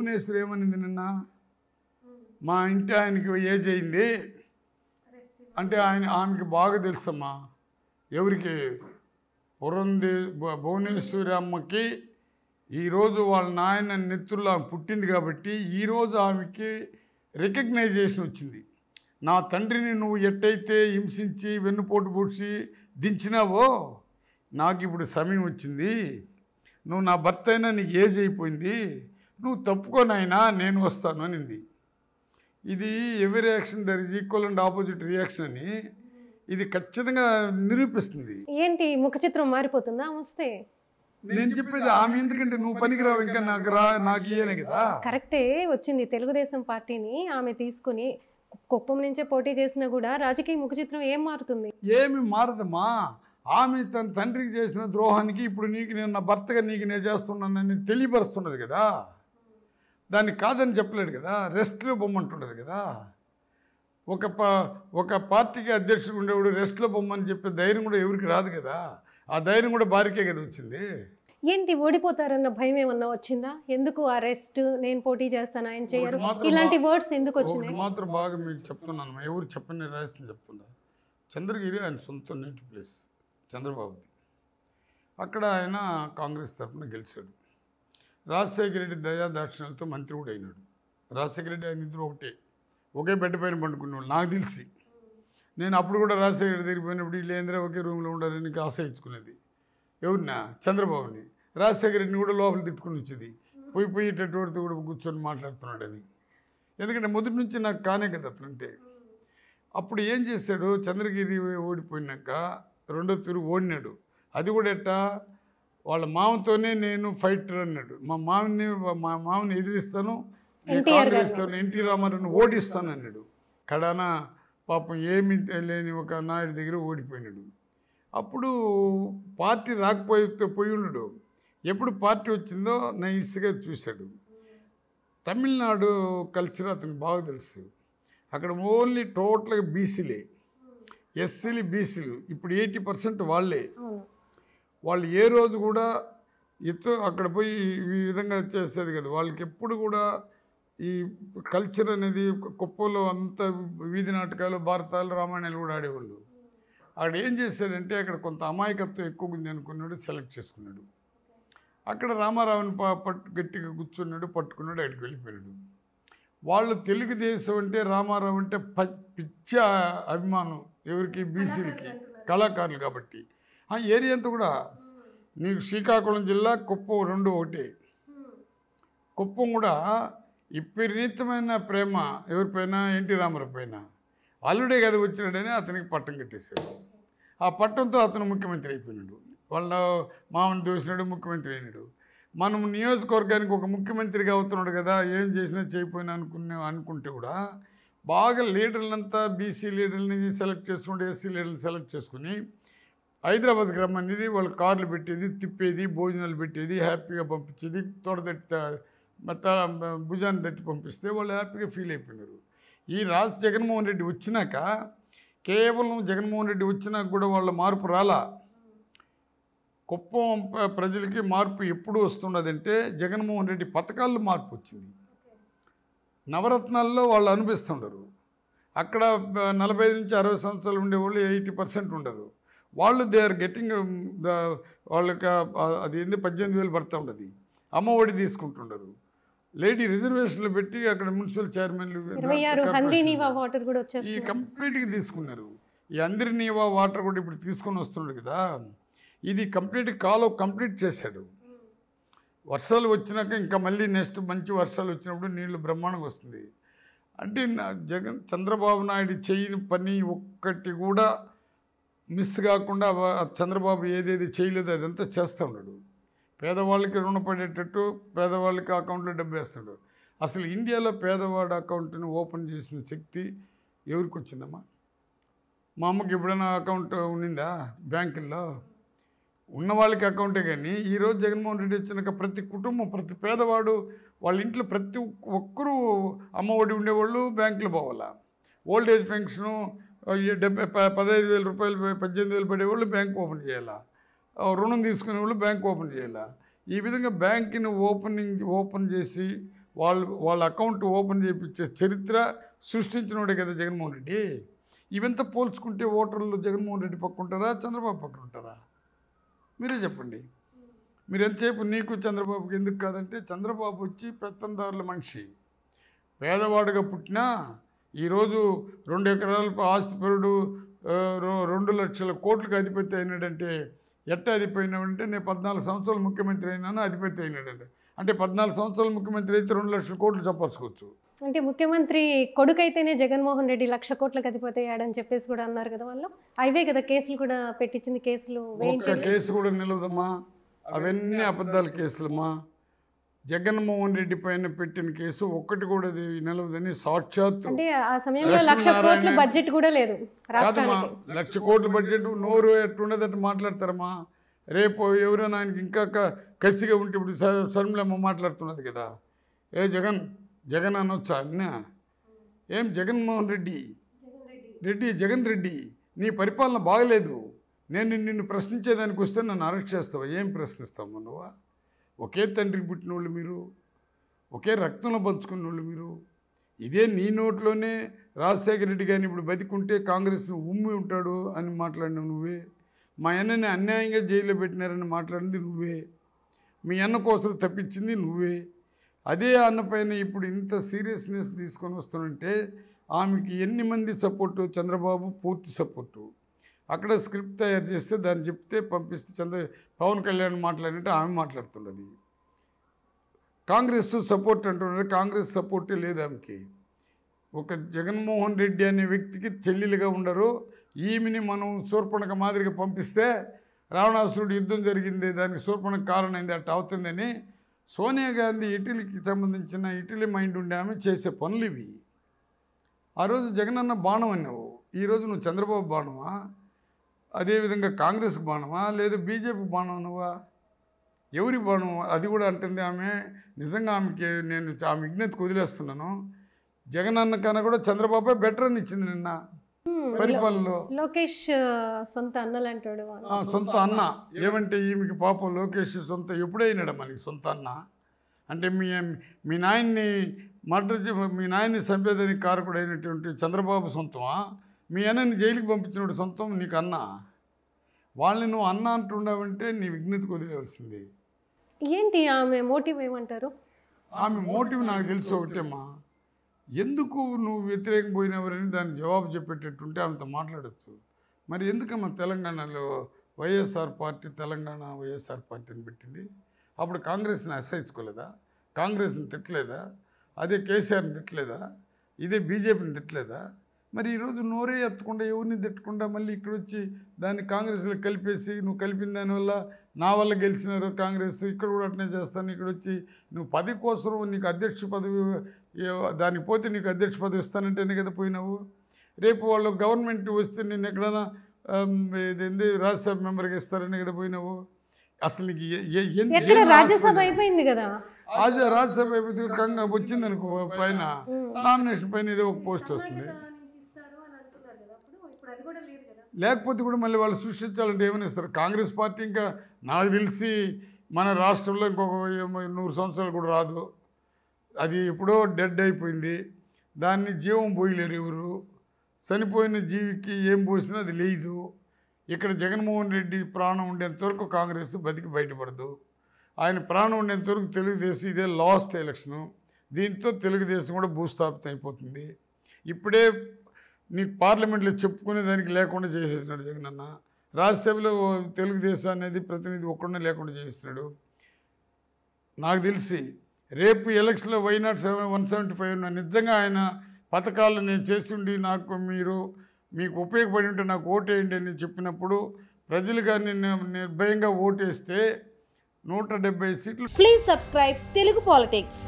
భువనేశ్వర్ ఏమనింది నిన్న, మా ఇంటి ఆయనకి ఏజ్ అయింది అంటే ఆమెకి బాగా తెలుసమ్మా. ఎవరికి? భువనేశ్వరి అమ్మకి ఈరోజు వాళ్ళ నాయన నెత్తుల్లో పుట్టింది కాబట్టి ఈరోజు ఆమెకి రికగ్నైజేషన్ వచ్చింది. నా తండ్రిని నువ్వు ఎట్టయితే హింసించి వెన్నుపోటు పూడ్చి దించినావో నాకు ఇప్పుడు సమయం వచ్చింది, నువ్వు నా భర్త అయినా నీకు ఏజ్ అయిపోయింది, నువ్వు తప్పుకోనైనా నేను వస్తాను అనింది. ఇది ఎవరి reaction there is equal and opposite reaction అని ఇది ఖచ్చితంగా నిరూపిస్తుంది. ఏంటి ముఖ చిత్రం మారిపోతుందా వస్తే? నేను చెప్పేది ఆమె ఎందుకంటే నువ్వు పనికిరావు ఇంకా నాకు ఇయ్యనే కదా. కరెక్టే వచ్చింది తెలుగుదేశం పార్టీని ఆమె తీసుకుని కుప్పం నుంచే పోటీ చేసినా కూడా రాజకీయ ముఖ చిత్రం ఏం మారుతుంది? ఏమి మారదమ్మా. ఆమె తన తండ్రికి చేసిన ద్రోహానికి ఇప్పుడు నీకు నేను నా భర్తగా నీకు నేను చేస్తున్నానని తెలియపరుస్తున్నది కదా. దాన్ని కాదని చెప్పలేడు కదా, రెస్ట్లో బొమ్మంటున్నది కదా. ఒక పార్టీకి అధ్యక్షుడు ఉండేవాడు రెస్ట్లో బొమ్మని చెప్పే ధైర్యం కూడా ఎవరికి రాదు కదా. ఆ ధైర్యం కూడా భార్యకే కదా వచ్చింది. ఏంటి ఓడిపోతారన్న భయం ఏమన్నా వచ్చిందా? ఎందుకు అరెస్ట్, నేను పోటీ చేస్తాను ఆయన చేయరు, ఇలాంటి వర్డ్స్ ఎందుకు వచ్చినాయి? మాత్రం బాగా మీకు చెప్తున్నాను, ఎవరు చెప్పని రహస్యం చెప్తున్నా. చంద్రగిరి ఆయన సొంత నేటివ్ ప్లేస్ చంద్రబాబుది. అక్కడ ఆయన కాంగ్రెస్ తరఫున గెలిచాడు. రాజశేఖర రెడ్డి దయాదాక్షిణ్యాలతో మంత్రి కూడా అయినాడు. రాజశేఖర రెడ్డి ఆయన ఇద్దరు ఒకే బెడ్ పైన పండుకునేవాళ్ళు నాకు తెలిసి. నేను అప్పుడు కూడా రాజశేఖర రెడ్డి దగ్గరికి పోయినప్పుడు వీళ్ళేంద్ర ఒకే రూమ్లో ఉండాలని ఆశ్రయించుకునేది. ఎవరినా? చంద్రబాబుని. రాజశేఖర రెడ్డిని కూడా లోపల తిట్టుకుని వచ్చేది, పోయేటటువంటి కూడా కూర్చొని మాట్లాడుతున్నాడని. ఎందుకంటే మొదటి నుంచి నాకు కానే కదా అతనంటే. అప్పుడు ఏం చేశాడు, చంద్రగిరి ఓడిపోయినాక రెండో తూరు ఓడినాడు. అది కూడా ఎట్టా, వాళ్ళ మామతోనే నేను ఫైటర్ అన్నాడు. మా మామని ఎదిరిస్తాను, కాంగ్రెస్తాను, ఎన్టీ రామారావుని ఓడిస్తాను అన్నాడు. కడానా పాపం ఏమీ లేని ఒక నాయుడు దగ్గర ఓడిపోయినాడు. అప్పుడు పార్టీ పోయి ఉన్నాడు. ఎప్పుడు పార్టీ వచ్చిందో నైస్గా చూశాడు. తమిళనాడు కల్చర్ అతనికి బాగా తెలుసు. అక్కడ ఓన్లీ టోటల్గా బీసీలే, ఎస్సీలు బీసీలు. ఇప్పుడు 80% వాళ్ళే. వాళ్ళు ఏ రోజు కూడా అక్కడ పోయి ఈ విధంగా చేసేది కదా. వాళ్ళకి ఎప్పుడు కూడా ఈ కల్చర్ అనేది కుప్పలో అంత వీధి నాటకాలు, భారతాలు, రామాయణాలు కూడా ఆడేవాళ్ళు. అక్కడ ఏం చేశాడంటే అక్కడ కొంత అమాయకత్వం ఎక్కువ ఉంది అనుకున్నాడు, సెలెక్ట్ చేసుకున్నాడు. అక్కడ రామారావుని గట్టిగా కూర్చున్నాడు, పట్టుకున్నాడు, అక్కడికి వెళ్ళిపోయాడు. వాళ్ళు తెలుగుదేశం అంటే రామారావు అంటే పిచ్చ అభిమానం ఎవరికి? బీసీలకి, కళాకారులు కాబట్టి. ఆ ఏరియా అంతా కూడా నీకు శ్రీకాకుళం జిల్లా కుప్పం రెండు ఒకటే. కుప్పం కూడా విపరీతమైన ప్రేమ ఎవరిపైన? ఎన్టీ రామారావు పైన. అల్లుడే కదా వచ్చినాడని అతనికి పట్టం కట్టేశాడు. ఆ పట్టంతో అతను ముఖ్యమంత్రి అయిపోయినాడు. వాళ్ళ మామని దోసినాడు, ముఖ్యమంత్రి అయినాడు. మనం నియోజకవర్గానికి ఒక ముఖ్యమంత్రిగా అవుతున్నాడు కదా, ఏం చేసినా చేయపోయినా అనుకుంటే కూడా బాగా లీడర్లంతా బీసీ లీడర్ని సెలెక్ట్ చేసుకుంటే, ఎస్సీ లీడర్ని సెలెక్ట్ చేసుకుని హైదరాబాద్కి రమ్మనేది. వాళ్ళు కార్లు పెట్టేది, తిప్పేది, భోజనాలు పెట్టేది, హ్యాపీగా పంపించేది. తోడదట్టి భుజాన్ని తట్టి పంపిస్తే వాళ్ళు హ్యాపీగా ఫీల్ అయిపోయినారు. ఈ జగన్మోహన్ రెడ్డి వచ్చినాక, కేవలం జగన్మోహన్ రెడ్డి వచ్చినాక కూడా వాళ్ళ మార్పు రాలా. కుప్పం ప్రజలకి మార్పు ఎప్పుడు వస్తున్నదంటే జగన్మోహన్ రెడ్డి పథకాల్లో మార్పు వచ్చింది. నవరత్నాల్లో వాళ్ళు అనిపిస్తుండరు. అక్కడ 45 నుంచి 60 సంవత్సరాలు ఉండేవాళ్ళు 80% ఉండరు. వాళ్ళు దే ఆర్ గెట్టింగ్ వాళ్ళకి అది 18,000 పడుతూ ఉండదు. అమ్మఒడి తీసుకుంటుండరు. లేడీ రిజర్వేషన్లు పెట్టి అక్కడ మున్సిపల్ చైర్మన్లు ఈ కంప్లీట్గా తీసుకున్నారు. ఈ అందరి నీవా వాటర్ కూడా ఇప్పుడు తీసుకొని వస్తున్నాడు కదా. ఇది కంప్లీట్ చేశాడు. వర్షాలు వచ్చినాక ఇంకా మళ్ళీ నెక్స్ట్ మంచి వర్షాలు వచ్చినప్పుడు నీళ్లు బ్రహ్మాండంగా వస్తుంది. అంటే చంద్రబాబు నాయుడు చేయని పని ఒక్కటి కూడా మిస్ కాకుండా చంద్రబాబు ఏదేది చేయలేదో అదంతా చేస్తూ ఉన్నాడు. పేదవాళ్ళకి రుణపడేటట్టు పేదవాళ్ళకి అకౌంట్లో డబ్బు వేస్తున్నాడు. అసలు ఇండియాలో పేదవాడు అకౌంట్ని ఓపెన్ చేసిన శక్తి ఎవరికి వచ్చిందమ్మా? మా అమ్మకి ఎప్పుడైనా అకౌంట్ ఉండిందా బ్యాంకుల్లో? ఉన్న వాళ్ళకి అకౌంటే. కానీ ఈరోజు జగన్మోహన్ రెడ్డి వచ్చినాక ప్రతి కుటుంబం, ప్రతి పేదవాడు వాళ్ళ ఇంట్లో ప్రతి ఒక్కరూ అమ్మఒడి ఉండేవాళ్ళు బ్యాంకులో పోవాలా. ఓల్డ్ ఏజ్ పెన్షను 15,000 రూపాయలు 18,000 పడేవాళ్ళు బ్యాంక్ ఓపెన్ చేయాలా. రుణం తీసుకునే వాళ్ళు బ్యాంక్ ఓపెన్ చేయాలా. ఈ విధంగా బ్యాంకుని ఓపెన్ చేసి వాళ్ళ అకౌంట్ ఓపెన్ చేయించే చరిత్ర సృష్టించినోడే కదా జగన్మోహన్ రెడ్డి. ఇవంతా పోల్చుకుంటే ఓటర్లు జగన్మోహన్ రెడ్డి పక్క ఉంటారా, చంద్రబాబు పక్కన ఉంటారా? మీరే చెప్పండి. మీరు ఎంతసేపు నీకు చంద్రబాబుకి ఎందుకు కాదంటే, చంద్రబాబు వచ్చి పెత్తందారుల మనిషి, పేదవాడుగా పుట్టినా ఈరోజు 2 ఎకరాల ఆస్తిపరుడు 2 లక్షల కోట్లకు అధిపతి అయినాడంటే ఎట్ట అధిపోయినాడంటే, నేను 14 సంవత్సరాలు ముఖ్యమంత్రి అయినాను అధిపతి అయినాడంటే, అంటే 14 సంవత్సరాలు ముఖ్యమంత్రి అయితే 2 లక్షల కోట్లు సంపాదించుకోవచ్చు. అంటే ముఖ్యమంత్రి కొడుకైతేనే జగన్మోహన్ రెడ్డి 1,00,000 కోట్లకు అధిపతయ్యాడని చెప్పేసి కూడా అన్నారు కదా వాళ్ళు. అవే కదా కేసులు కూడా పెట్టించింది, కేసులు ఒక్క కేసు కూడా నిలవదమ్మా, అవన్నీ అబద్ధాల కేసులమ్మా. జగన్మోహన్ రెడ్డి పైన పెట్టిన కేసు ఒక్కటి కూడా నిలవదని సాక్షాత్తు. అంటే ఆ సమయంలో 1,00,000 కోట్ల బడ్జెట్ కూడా లేదు కాదమ్మా, రాష్ట్రానికి. 1,00,000 కోట్ల బడ్జెట్ నోరు ఎట్లున్నదట్టు మాట్లాడతారమ్మా. రేపు ఎవరైనా ఆయనకి ఇంకా కసిగా ఉంటే ఇప్పుడు శర్మిలమ్మ మాట్లాడుతున్నది కదా, జగన్ అనొచ్చా అన్న? ఏం జగన్మోహన్ రెడ్డి జగన్ రెడ్డి నీ పరిపాలన బాగలేదు, నేను నిన్ను ప్రశ్నించేదానికి వస్తే నన్ను అరెస్ట్ చేస్తావా? ఏం ప్రశ్నిస్తావు నువ్వు? ఒకే తండ్రికి పుట్టిన వాళ్ళు మీరు, ఒకే రక్తంలో పంచుకున్న వాళ్ళు మీరు. ఇదే నీ నోట్లోనే రాజశేఖర రెడ్డి గారిని ఇప్పుడు బతికుంటే కాంగ్రెస్ను ఉమ్మి ఉంటాడు అని మాట్లాడినావు నువ్వే. మా అన్నని అన్యాయంగా జైల్లో పెట్టినారని మాట్లాడింది నువ్వే. మీ అన్న కోసం తప్పించింది నువ్వే. అదే అన్నపైన ఇప్పుడు ఇంత సీరియస్నెస్ తీసుకొని వస్తుంటే ఆమెకి ఎన్ని మంది సపోర్టు? చంద్రబాబు పూర్తి సపోర్టు. అక్కడ స్క్రిప్ట్ తయారు చేస్తే దాన్ని చెప్తే పంపిస్తే పవన్ కళ్యాణ్ మాట్లాడినట్టు ఆమె మాట్లాడుతున్నది. కాంగ్రెస్ సపోర్ట్ అంటున్నారు, కాంగ్రెస్ సపోర్టే లేదు ఆమెకి. ఒక జగన్మోహన్ రెడ్డి అనే వ్యక్తికి చెల్లెలుగా ఉండరు. ఈమెని మనం శూర్పణఖ మాదిరిగా పంపిస్తే రావణాసురుడు యుద్ధం జరిగింది, దానికి శూర్పణఖ కారణమైంది, అట్ట అవుతుందని సోనియా గాంధీ ఇటలీకి సంబంధించిన ఇటలీ మైండ్ ఉండే ఆమె చేసే పనులు ఇవి. ఆ రోజు జగనన్న బాణం అన్నావు, ఈరోజు నువ్వు చంద్రబాబు బాణమా? అదేవిధంగా కాంగ్రెస్కి బాణమా లేదా బీజేపీ బాణం నువ్వా? ఎవరి బాణం? అది కూడా అంటుంది ఆమె. నిజంగా ఆమెకి నేను ఆమె విజ్ఞతకు వదిలేస్తున్నాను. జగనన్న కన్నా కూడా చంద్రబాబే బెటర్ అని ఇచ్చింది నిన్న పరిపాలనలో. లోకేష్ సొంత అన్నలంటాడు, సొంత అన్న ఏమంటే ఈమెకి పాపం లోకేష్ సొంత ఎప్పుడైనాడు మనకి సొంత అన్న అంటే మీ నాయన్ని మీ నాయన్ని చంపేదానికి కారకుడైనటువంటి చంద్రబాబు సొంతమా? మీ అన్నని జైలుకి పంపించినప్పుడు సొంతం నీకు అన్న. వాళ్ళని నువ్వు అన్న అంటుండవంటే నీ విజ్ఞతకు వదిలేవలసింది. ఏంటి ఆమె మోటివ్ ఏమంటారు? ఆమె మోటివ్ నాకు తెలిసి ఒకటేమ్మా, ఎందుకు నువ్వు వ్యతిరేకం పోయినవరని దానికి జవాబు చెప్పేటట్టుంటే ఆమెతో మాట్లాడచ్చు. మరి ఎందుకమ్మా తెలంగాణలో వైఎస్ఆర్ పార్టీ తెలంగాణ వైఎస్ఆర్ పార్టీని పెట్టింది? అప్పుడు కాంగ్రెస్ని అసహించుకోలేదా? కాంగ్రెస్ని తిట్టలేదా? అదే కేసీఆర్ని తిట్టలేదా? ఇదే బీజేపీని తిట్టలేదా? మరి ఈరోజు నోరే ఎత్తకుండా ఎవరిని తిట్టకుండా మళ్ళీ ఇక్కడ వచ్చి దాన్ని కాంగ్రెస్లో కలిపేసి నువ్వు కలిపిన దానివల్ల నా వల్ల గెలిచినారు కాంగ్రెస్, ఇక్కడ కూడా అట్నే చేస్తాను, ఇక్కడ వచ్చి నువ్వు 10 కోసం నీకు అధ్యక్ష పదవి దానికి పోతే నీకు అధ్యక్ష పదవి ఇస్తానంటేనే కదా పోయినావు. రేపు వాళ్ళు గవర్నమెంట్ వస్తే నేను ఎక్కడైనా ఇదేంది రాజ్యసభ మెంబర్గా ఇస్తారని కదా పోయినావు. అసలు నీకు రాజ్యసభ అయిపోయింది కదా, రాజ్యసభ అయిపోతే కంగా వచ్చింది అనుకో, పైన నామినేషన్ పైన ఏదో ఒక పోస్ట్ వస్తుంది. లేకపోతే కూడా మళ్ళీ వాళ్ళు సృష్టించాలంటే ఏమని ఇస్తారు? కాంగ్రెస్ పార్టీ ఇంకా నాకు తెలిసి మన రాష్ట్రంలో ఇంకొక 100 సంవత్సరాలు కూడా రాదు. అది ఎప్పుడో డెడ్ అయిపోయింది. దాన్ని జీవం పోయలేరు ఎవరు. చనిపోయిన జీవికి ఏం పోసినా అది లేదు. ఇక్కడ జగన్మోహన్ రెడ్డి ప్రాణం ఉండేంతవరకు కాంగ్రెస్ బతికి బయటపడదు. ఆయన ప్రాణం ఉండేంతవరకు తెలుగుదేశం ఇదే లాస్ట్ ఎలక్షను. దీంతో తెలుగుదేశం కూడా భూస్థాపితం అయిపోతుంది. ఇప్పుడే నీకు పార్లమెంట్లో చెప్పుకునే దానికి లేకుండా చేసేసినాడు జగనన్న. రాజ్యసభలో తెలుగుదేశం అనేది ప్రతినిధి ఒక్కడనే లేకుండా చేస్తున్నాడు. నాకు తెలిసి రేపు ఎలక్షన్లో వైనాట్ 175 నిజంగా ఆయన పథకాలు నేను చేసి ఉండి మీకు ఉపయోగపడి ఉంటే నాకు ఓటేయండి అని చెప్పినప్పుడు ప్రజలు కానీ నిర్భయంగా ఓటేస్తే 170 సీట్లు. Please subscribe Telugu politics.